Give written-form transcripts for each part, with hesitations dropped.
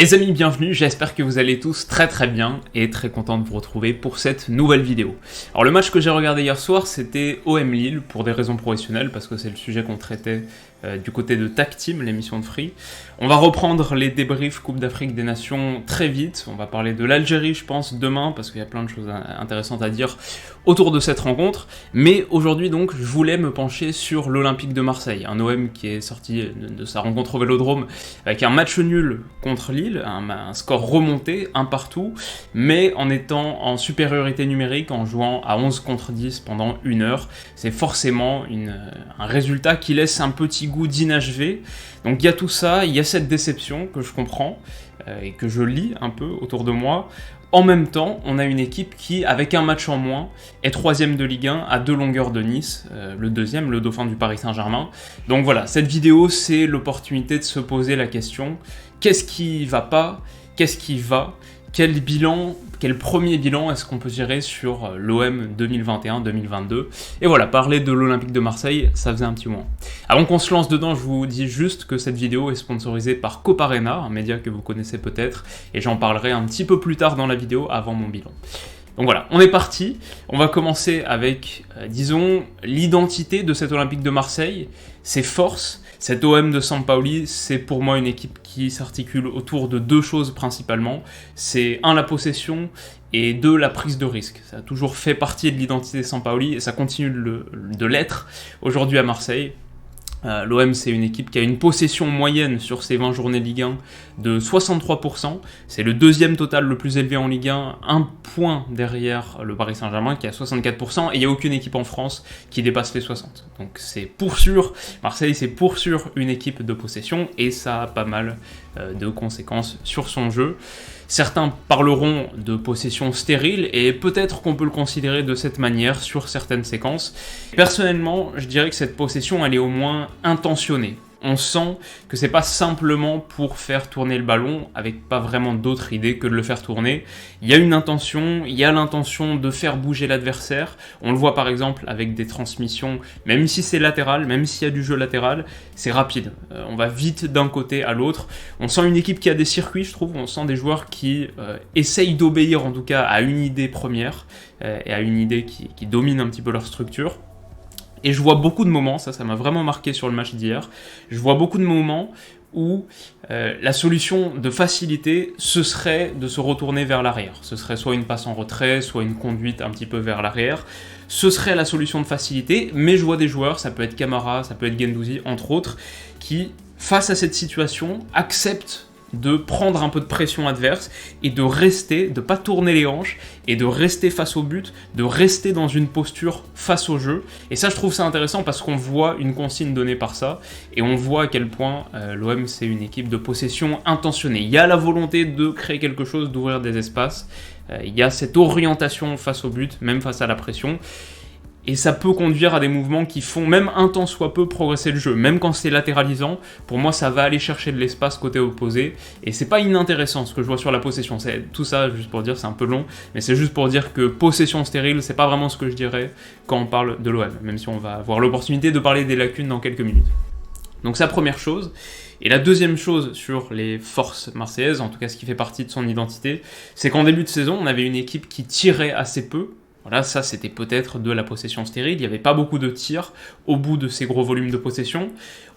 Les amis, bienvenue, j'espère que vous allez tous très bien et très content de vous retrouver pour cette nouvelle vidéo. Alors le match que j'ai regardé hier soir, c'était OM Lille pour des raisons professionnelles, parce que c'est le sujet qu'on traitait du côté de Tag Team, l'émission de Free. On va reprendre les débriefs Coupe d'Afrique des Nations très vite, on va parler de l'Algérie je pense demain, parce qu'il y a plein de choses intéressantes à dire autour de cette rencontre, mais aujourd'hui donc je voulais me pencher sur l'Olympique de Marseille, un OM qui est sorti de sa rencontre au Vélodrome avec un match nul contre Lille, un score remonté, un partout, mais en étant en supériorité numérique, en jouant à 11 contre 10 pendant une heure, c'est forcément un résultat qui laisse un petit goût d'inachevé. Donc il y a tout ça, il y a cette déception que je comprends et que je lis un peu autour de moi. En même temps, on a une équipe qui, avec un match en moins, est 3ème de Ligue 1 à 2 longueurs de Nice, le 2e, le dauphin du Paris Saint-Germain. Donc voilà, cette vidéo, c'est l'opportunité de se poser la question, qu'est-ce qui va pas? Qu'est-ce qui va? Quel premier bilan est-ce qu'on peut tirer sur l'OM 2021-2022? Et voilà, parler de l'Olympique de Marseille, ça faisait un petit moment. Avant qu'on se lance dedans, je vous dis juste que cette vidéo est sponsorisée par Coparena, un média que vous connaissez peut-être, et j'en parlerai un petit peu plus tard dans la vidéo, avant mon bilan. Donc voilà, on est parti. On va commencer avec, disons, l'identité de cet Olympique de Marseille, ses forces. Cet OM de Sampaoli, c'est pour moi une équipe qui s'articule autour de deux choses principalement. C'est 1, la possession, et 2, la prise de risque. Ça a toujours fait partie de l'identité de Sampaoli, et ça continue de l'être aujourd'hui à Marseille. L'OM, c'est une équipe qui a une possession moyenne sur ses 20 journées Ligue 1 de 63%. C'est le deuxième total le plus élevé en Ligue 1, un point derrière le Paris Saint-Germain qui a 64%, et il n'y a aucune équipe en France qui dépasse les 60%. Donc c'est pour sûr, Marseille c'est pour sûr une équipe de possession, et ça a pas mal de conséquences sur son jeu. Certains parleront de possession stérile, et peut-être qu'on peut le considérer de cette manière sur certaines séquences. Personnellement, je dirais que cette possession, elle est au moins intentionnée. On sent que c'est pas simplement pour faire tourner le ballon, avec pas vraiment d'autre idée que de le faire tourner. Il y a une intention, il y a l'intention de faire bouger l'adversaire. On le voit par exemple avec des transmissions, même si c'est latéral, même s'il y a du jeu latéral, c'est rapide. On va vite d'un côté à l'autre. On sent une équipe qui a des circuits, je trouve. On sent des joueurs qui essayent d'obéir en tout cas à une idée première, et à une idée qui domine un petit peu leur structure. Et je vois beaucoup de moments, ça m'a vraiment marqué sur le match d'hier, je vois beaucoup de moments où la solution de facilité, ce serait de se retourner vers l'arrière. Ce serait soit une passe en retrait, soit une conduite un petit peu vers l'arrière. Ce serait la solution de facilité, mais je vois des joueurs, ça peut être Camara, ça peut être Guendouzi, entre autres, qui, face à cette situation, acceptent de prendre un peu de pression adverse et de rester, de pas tourner les hanches et de rester face au but, de rester dans une posture face au jeu. Et ça, je trouve ça intéressant parce qu'on voit une consigne donnée par ça et on voit à quel point l'OM, c'est une équipe de possession intentionnée. Il y a la volonté de créer quelque chose, d'ouvrir des espaces. Il y a cette orientation face au but, même face à la pression. Et ça peut conduire à des mouvements qui font même un tant soit peu progresser le jeu. Même quand c'est latéralisant, pour moi ça va aller chercher de l'espace côté opposé. Et c'est pas inintéressant ce que je vois sur la possession. C'est tout ça, juste pour dire, c'est un peu long, mais c'est juste pour dire que possession stérile, c'est pas vraiment ce que je dirais quand on parle de l'OM. Même si on va avoir l'opportunité de parler des lacunes dans quelques minutes. Donc c'est la première chose. Et la deuxième chose sur les forces marseillaises, en tout cas ce qui fait partie de son identité, c'est qu'en début de saison, on avait une équipe qui tirait assez peu. Voilà, ça c'était peut-être de la possession stérile, il n'y avait pas beaucoup de tirs au bout de ces gros volumes de possession.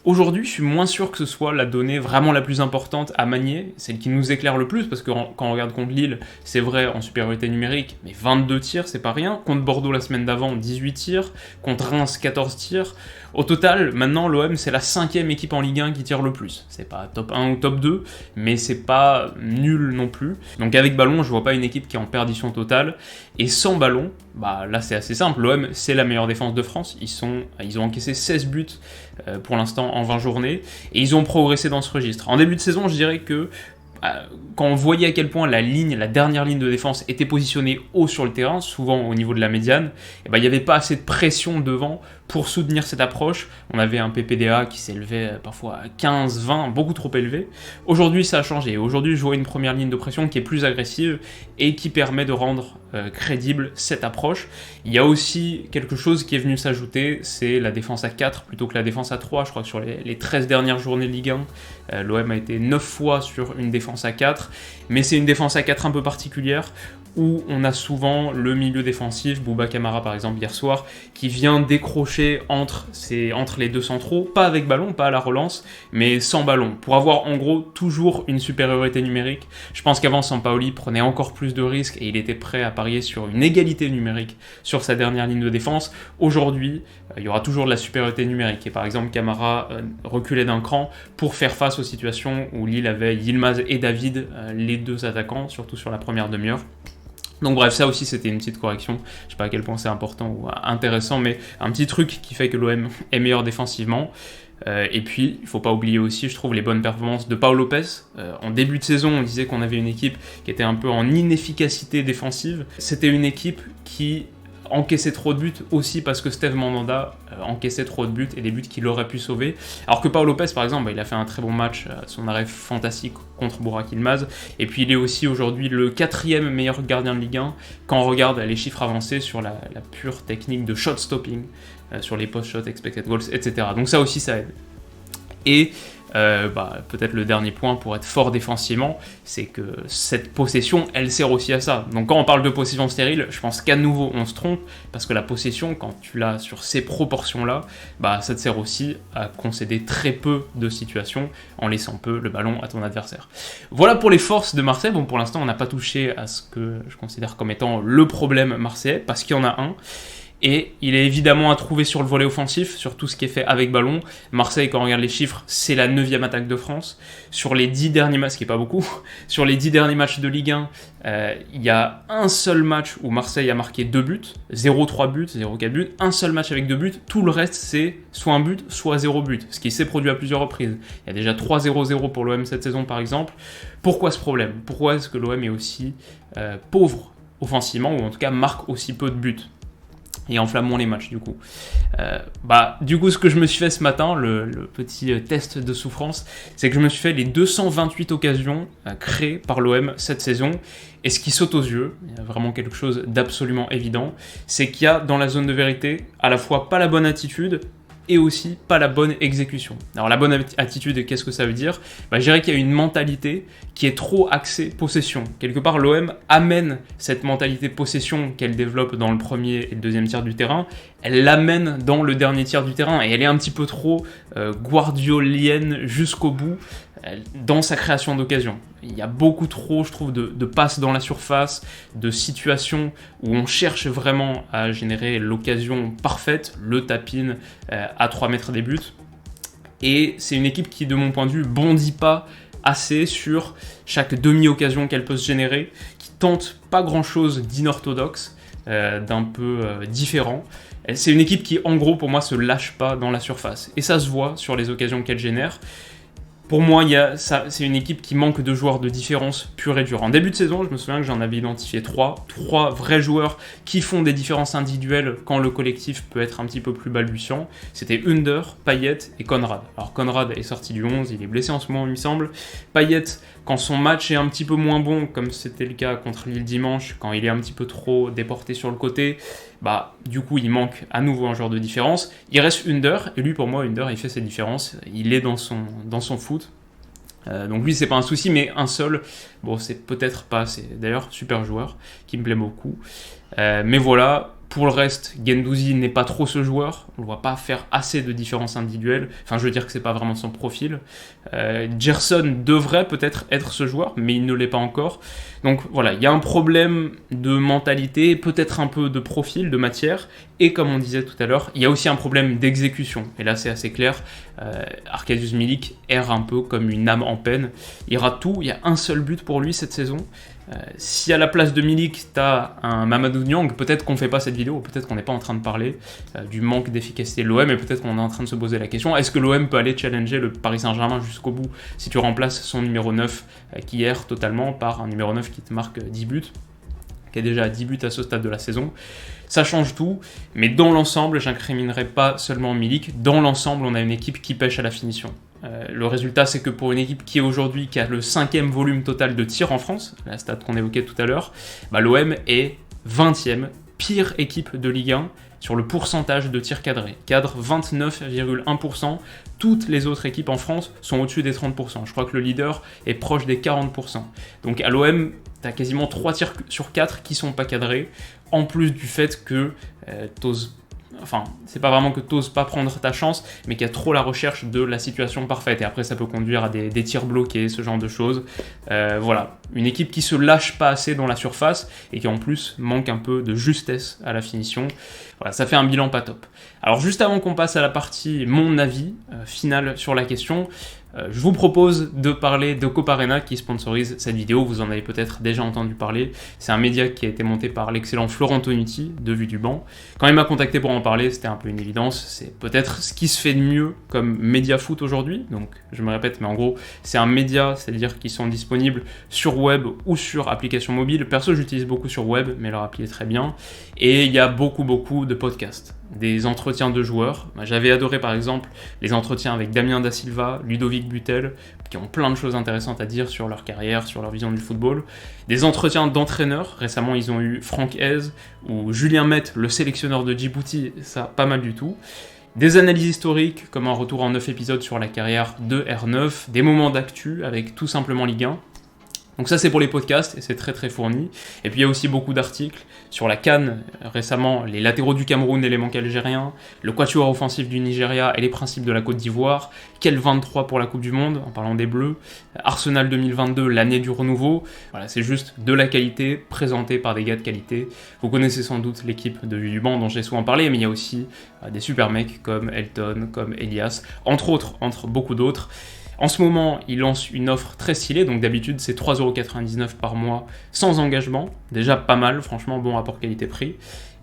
Aujourd'hui, je suis moins sûr que ce soit la donnée vraiment la plus importante à manier, celle qui nous éclaire le plus, parce que quand on regarde contre Lille, c'est vrai en supériorité numérique, mais 22 tirs, c'est pas rien. Contre Bordeaux la semaine d'avant, 18 tirs. Contre Reims, 14 tirs. Au total, maintenant, l'OM, c'est la 5e équipe en Ligue 1 qui tire le plus. C'est pas top 1 ou top 2, mais c'est pas nul non plus. Donc avec ballon, je vois pas une équipe qui est en perdition totale. Et sans ballon, bah là c'est assez simple. L'OM, c'est la meilleure défense de France. Ils ont encaissé 16 buts pour l'instant en 20 journées, et ils ont progressé dans ce registre. En début de saison, je dirais que quand on voyait à quel point la dernière ligne de défense était positionnée haut sur le terrain, souvent au niveau de la médiane, et ben, il n'y avait pas assez de pression devant pour soutenir cette approche. On avait un PPDA qui s'élevait parfois à 15, 20, beaucoup trop élevé. Aujourd'hui, ça a changé. Aujourd'hui, je vois une première ligne de pression qui est plus agressive et qui permet de rendre crédible cette approche. Il y a aussi quelque chose qui est venu s'ajouter, c'est la défense à 4 plutôt que la défense à 3. Je crois que sur les 13 dernières journées de Ligue 1, l'OM a été 9 fois sur une défense à 4, mais c'est une défense à 4 un peu particulière, où on a souvent le milieu défensif, Bouba Kamara par exemple hier soir, qui vient décrocher entre les deux centraux, pas avec ballon, pas à la relance, mais sans ballon, pour avoir en gros toujours une supériorité numérique. Je pense qu'avant Sampaoli prenait encore plus de risques et il était prêt à parier sur une égalité numérique sur sa dernière ligne de défense. Aujourd'hui, il y aura toujours de la supériorité numérique, et par exemple Kamara reculait d'un cran pour faire face aux situations où Lille avait Yilmaz et David, les deux attaquants, surtout sur la première demi-heure. Donc bref, ça aussi c'était une petite correction, je sais pas à quel point c'est important ou intéressant, mais un petit truc qui fait que l'OM est meilleur défensivement. Et puis, il faut pas oublier aussi, je trouve, les bonnes performances de Pau Lopez. En début de saison, on disait qu'on avait une équipe qui était un peu en inefficacité défensive. C'était une équipe qui encaissait trop de buts aussi parce que Steve Mandanda encaissait trop de buts et des buts qu'il aurait pu sauver. Alors que Pau Lopez, par exemple, il a fait un très bon match, son arrêt fantastique contre Burak Yilmaz. Et puis il est aussi aujourd'hui le 4e meilleur gardien de Ligue 1 quand on regarde les chiffres avancés sur la pure technique de shot stopping, sur les post-shots, expected goals, etc. Donc ça aussi, ça aide. Et peut-être le dernier point pour être fort défensivement, c'est que cette possession, elle sert aussi à ça. Donc quand on parle de possession stérile, je pense qu'à nouveau on se trompe, parce que la possession, quand tu l'as sur ces proportions-là, ça te sert aussi à concéder très peu de situations en laissant peu le ballon à ton adversaire. Voilà pour les forces de Marseille. Bon, pour l'instant, on n'a pas touché à ce que je considère comme étant le problème marseillais, parce qu'il y en a un. Et il est évidemment à trouver sur le volet offensif, sur tout ce qui est fait avec ballon. Marseille, quand on regarde les chiffres, c'est la 9e attaque de France. Sur les 10 derniers matchs, ce qui n'est pas beaucoup, sur les 10 derniers matchs de Ligue 1, il y a un seul match où Marseille a marqué 2 buts, 0-3 buts, 0-4 buts, un seul match avec 2 buts, tout le reste c'est soit un but, soit 0 but, ce qui s'est produit à plusieurs reprises. Il y a déjà 3-0-0 pour l'OM cette saison par exemple. Pourquoi ce problème ? Pourquoi est-ce que l'OM est aussi pauvre offensivement, ou en tout cas marque aussi peu de buts ? Et enflammons les matchs du coup. Ce que je me suis fait ce matin, le petit test de souffrance, c'est que je me suis fait les 228 occasions créées par l'OM cette saison. Et ce qui saute aux yeux, il y a vraiment quelque chose d'absolument évident, c'est qu'il y a dans la zone de vérité à la fois pas la bonne attitude et aussi pas la bonne exécution. Alors la bonne attitude, qu'est-ce que ça veut dire ? Je dirais qu'il y a une mentalité qui est trop axée possession. Quelque part, l'OM amène cette mentalité possession qu'elle développe dans le premier et le deuxième tiers du terrain, elle l'amène dans le dernier tiers du terrain, et elle est un petit peu trop guardiolienne jusqu'au bout dans sa création d'occasion. Il y a beaucoup trop, je trouve, de passes dans la surface, de situations où on cherche vraiment à générer l'occasion parfaite, le tap-in à 3 mètres des buts. Et c'est une équipe qui, de mon point de vue, bondit pas assez sur chaque demi-occasion qu'elle peut se générer, qui tente pas grand-chose d'inorthodoxe, d'un peu différent. C'est une équipe qui, en gros, pour moi, se lâche pas dans la surface. Et ça se voit sur les occasions qu'elle génère. Pour moi, c'est une équipe qui manque de joueurs de différence pure et dure. En début de saison, je me souviens que j'en avais identifié 3 vrais joueurs qui font des différences individuelles quand le collectif peut être un petit peu plus balbutiant. C'était Under, Payet et Konrad. Alors Konrad est sorti du 11, il est blessé en ce moment, il me semble. Payet, quand son match est un petit peu moins bon, comme c'était le cas contre Lille dimanche, quand il est un petit peu trop déporté sur le côté, du coup il manque à nouveau un joueur de différence. Il reste Under, et lui pour moi Under il fait ses différences, il est dans son foot. Donc lui c'est pas un souci, mais un seul, c'est peut-être pas, c'est d'ailleurs super joueur, qui me plaît beaucoup. Mais voilà, pour le reste, Guendouzi n'est pas trop ce joueur, on ne voit pas faire assez de différences individuelles, enfin je veux dire que c'est pas vraiment son profil. Gerson devrait peut-être être ce joueur, mais il ne l'est pas encore. Donc voilà, il y a un problème de mentalité, peut-être un peu de profil, de matière, et comme on disait tout à l'heure, il y a aussi un problème d'exécution. Et là c'est assez clair, Arkadiusz Milik erre un peu comme une âme en peine. Il rate tout, il y a un seul but pour lui cette saison. Si à la place de Milik, t'as un Mamadou Niang, peut-être qu'on ne fait pas cette vidéo, peut-être qu'on n'est pas en train de parler du manque d'efficacité de l'OM, et peut-être qu'on est en train de se poser la question, est-ce que l'OM peut aller challenger le Paris Saint-Germain jusqu'au bout si tu remplaces son numéro 9 qui erre totalement par un numéro 9 qui te marque 10 buts ? qui est déjà à 10 buts à ce stade de la saison. Ça change tout, mais dans l'ensemble, j'incriminerai pas seulement Milik, dans l'ensemble, on a une équipe qui pêche à la finition. Le résultat, c'est que pour une équipe qui aujourd'hui qui a le 5e volume total de tirs en France, la stat qu'on évoquait tout à l'heure, l'OM est 20e, pire équipe de Ligue 1 sur le pourcentage de tirs cadrés. Cadre 29,1%, toutes les autres équipes en France sont au-dessus des 30%. Je crois que le leader est proche des 40%. Donc à l'OM, tu as quasiment 3 tirs sur 4 qui sont pas cadrés, en plus du fait que c'est pas vraiment que t'oses pas prendre ta chance, mais qu'il y a trop la recherche de la situation parfaite. Et après, ça peut conduire à des tirs bloqués, ce genre de choses. Voilà, une équipe qui se lâche pas assez dans la surface et qui en plus manque un peu de justesse à la finition. Voilà, ça fait un bilan pas top. Alors juste avant qu'on passe à la partie mon avis final sur la question, je vous propose de parler de Coparena qui sponsorise cette vidéo. Vous en avez peut-être déjà entendu parler. C'est un média qui a été monté par l'excellent Florent Tonuti de Vue du Banc. Quand il m'a contacté pour en parler, c'était un peu une évidence. C'est peut-être ce qui se fait de mieux comme média foot aujourd'hui. Donc je me répète, mais en gros, c'est un média, c'est-à-dire qu'ils sont disponibles sur web ou sur application mobile. Perso, j'utilise beaucoup sur web, mais leur appli est très bien. Et il y a beaucoup de podcasts. Des entretiens de joueurs. J'avais adoré par exemple les entretiens avec Damien Da Silva, Ludovic Butel, qui ont plein de choses intéressantes à dire sur leur carrière, sur leur vision du football. Des entretiens d'entraîneurs. Récemment, ils ont eu Franck Hez ou Julien Met, le sélectionneur de Djibouti. Ça, pas mal du tout. Des analyses historiques, comme un retour en 9 épisodes sur la carrière de R9. Des moments d'actu avec tout simplement Ligue 1. Donc ça c'est pour les podcasts et c'est très fourni. Et puis il y a aussi beaucoup d'articles sur la CAN, récemment les latéraux du Cameroun et les manques algériens, le quatuor offensif du Nigeria et les principes de la Côte d'Ivoire, quel 23 pour la Coupe du Monde, en parlant des Bleus, Arsenal 2022, l'année du renouveau. Voilà, c'est juste de la qualité présentée par des gars de qualité. Vous connaissez sans doute l'équipe de Vue du Banc dont j'ai souvent parlé, mais il y a aussi des super mecs comme Elton, comme Elias, entre beaucoup d'autres. En ce moment, il lance une offre très stylée, donc d'habitude c'est 3,99€ par mois sans engagement, déjà pas mal, franchement bon rapport qualité-prix.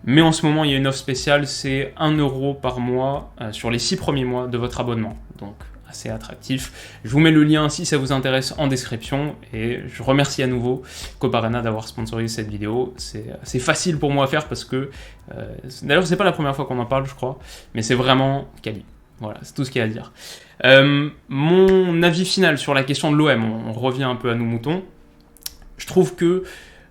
Mais en ce moment, il y a une offre spéciale, c'est 1€ par mois sur les 6 premiers mois de votre abonnement, donc assez attractif. Je vous mets le lien si ça vous intéresse en description, et je remercie à nouveau Coparena d'avoir sponsorisé cette vidéo. C'est facile pour moi à faire parce que, d'ailleurs c'est pas la première fois qu'on en parle je crois, mais c'est vraiment quali. Voilà, c'est tout ce qu'il y a à dire. Mon avis final sur la question de l'OM, on revient un peu à nos moutons. Je trouve que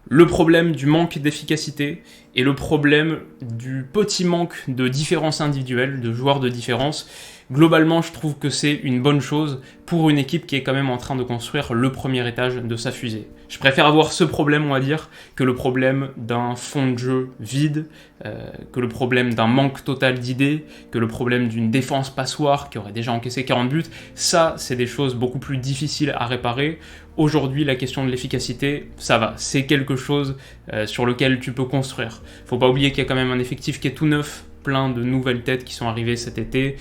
le problème du manque d'efficacité et le problème du petit manque de différence individuelle, de joueurs de différence, globalement, je trouve que c'est une bonne chose pour une équipe qui est quand même en train de construire le premier étage de sa fusée. Je préfère avoir ce problème, on va dire, que le problème d'un fond de jeu vide, que le problème d'un manque total d'idées, que le problème d'une défense passoire qui aurait déjà encaissé 40 buts. Ça, c'est des choses beaucoup plus difficiles à réparer. Aujourd'hui, la question de l'efficacité, ça va. C'est quelque chose sur lequel tu peux construire. Faut pas oublier qu'il y a quand même un effectif qui est tout neuf, plein de nouvelles têtes qui sont arrivées cet été.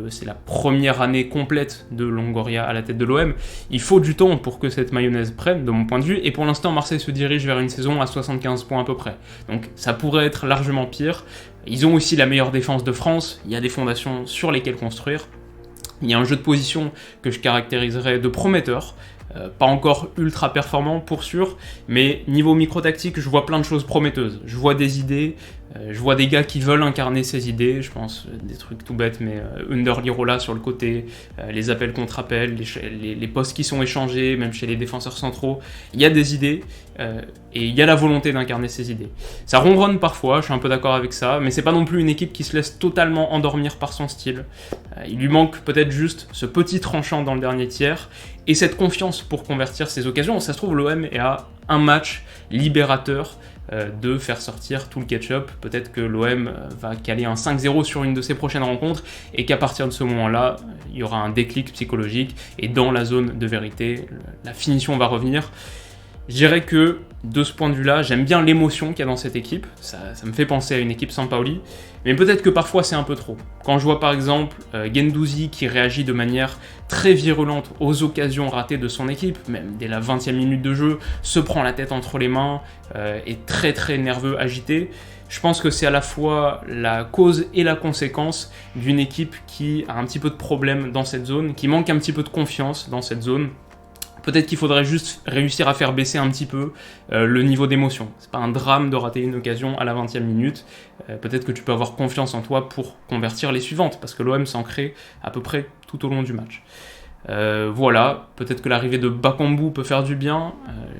C'est la première année complète de Longoria à la tête de l'OM. Il faut du temps pour que cette mayonnaise prenne, de mon point de vue, et pour l'instant, Marseille se dirige vers une saison à 75 points à peu près. Donc ça pourrait être largement pire. Ils ont aussi la meilleure défense de France, il y a des fondations sur lesquelles construire. Il y a un jeu de position que je caractériserais de prometteur. Pas encore ultra performant pour sûr, mais niveau micro-tactique, je vois plein de choses prometteuses. Je vois des idées, je vois des gars qui veulent incarner ces idées, je pense des trucs tout bêtes, mais Under Lirola sur le côté, les appels contre appels, les postes qui sont échangés, même chez les défenseurs centraux, il y a des idées, et il y a la volonté d'incarner ces idées. Ça ronronne parfois, je suis un peu d'accord avec ça, mais c'est pas non plus une équipe qui se laisse totalement endormir par son style. Il lui manque peut-être juste ce petit tranchant dans le dernier tiers, et cette confiance pour convertir ses occasions. Ça se trouve, l'OM est à un match libérateur de faire sortir tout le ketchup. Peut-être que l'OM va caler un 5-0 sur une de ses prochaines rencontres et qu'à partir de ce moment-là, il y aura un déclic psychologique et dans la zone de vérité, la finition va revenir. Je dirais que de ce point de vue-là, j'aime bien l'émotion qu'il y a dans cette équipe. Ça me fait penser à une équipe Sampaoli. Mais peut-être que parfois c'est un peu trop. Quand je vois par exemple Guendouzi qui réagit de manière très virulente aux occasions ratées de son équipe, même dès la 20e minute de jeu, se prend la tête entre les mains, est très nerveux, agité. Je pense que c'est à la fois la cause et la conséquence d'une équipe qui a un petit peu de problème dans cette zone, qui manque un petit peu de confiance dans cette zone. Peut-être qu'il faudrait juste réussir à faire baisser un petit peu le niveau d'émotion. C'est pas un drame de rater une occasion à la 20e minute. Peut-être que tu peux avoir confiance en toi pour convertir les suivantes, parce que l'OM s'en crée à peu près tout au long du match. Voilà, peut-être que l'arrivée de Bakambu peut faire du bien,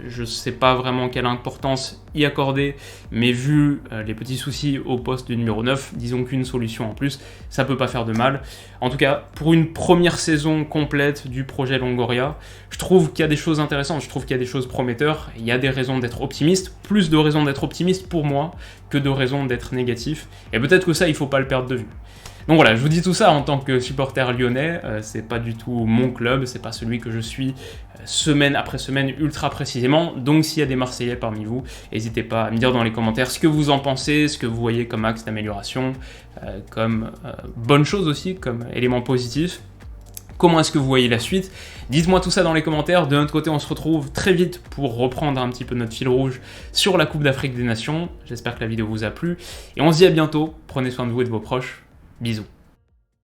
je sais pas vraiment quelle importance y accorder, mais vu les petits soucis au poste du numéro 9, disons qu'une solution en plus, ça peut pas faire de mal. En tout cas, pour une première saison complète du projet Longoria, je trouve qu'il y a des choses intéressantes, je trouve qu'il y a des choses prometteurs, il y a des raisons d'être optimiste, plus de raisons d'être optimiste pour moi que de raisons d'être négatif, et peut-être que ça, il faut pas le perdre de vue. Donc voilà, je vous dis tout ça en tant que supporter lyonnais, c'est pas du tout mon club, c'est pas celui que je suis semaine après semaine ultra précisément, donc s'il y a des Marseillais parmi vous, n'hésitez pas à me dire dans les commentaires ce que vous en pensez, ce que vous voyez comme axe d'amélioration, comme bonne chose aussi, comme élément positif. Comment est-ce que vous voyez la suite? Dites-moi tout ça dans les commentaires. De notre côté, on se retrouve très vite pour reprendre un petit peu notre fil rouge sur la Coupe d'Afrique des Nations. J'espère que la vidéo vous a plu, et on se dit à bientôt, prenez soin de vous et de vos proches. Bisous.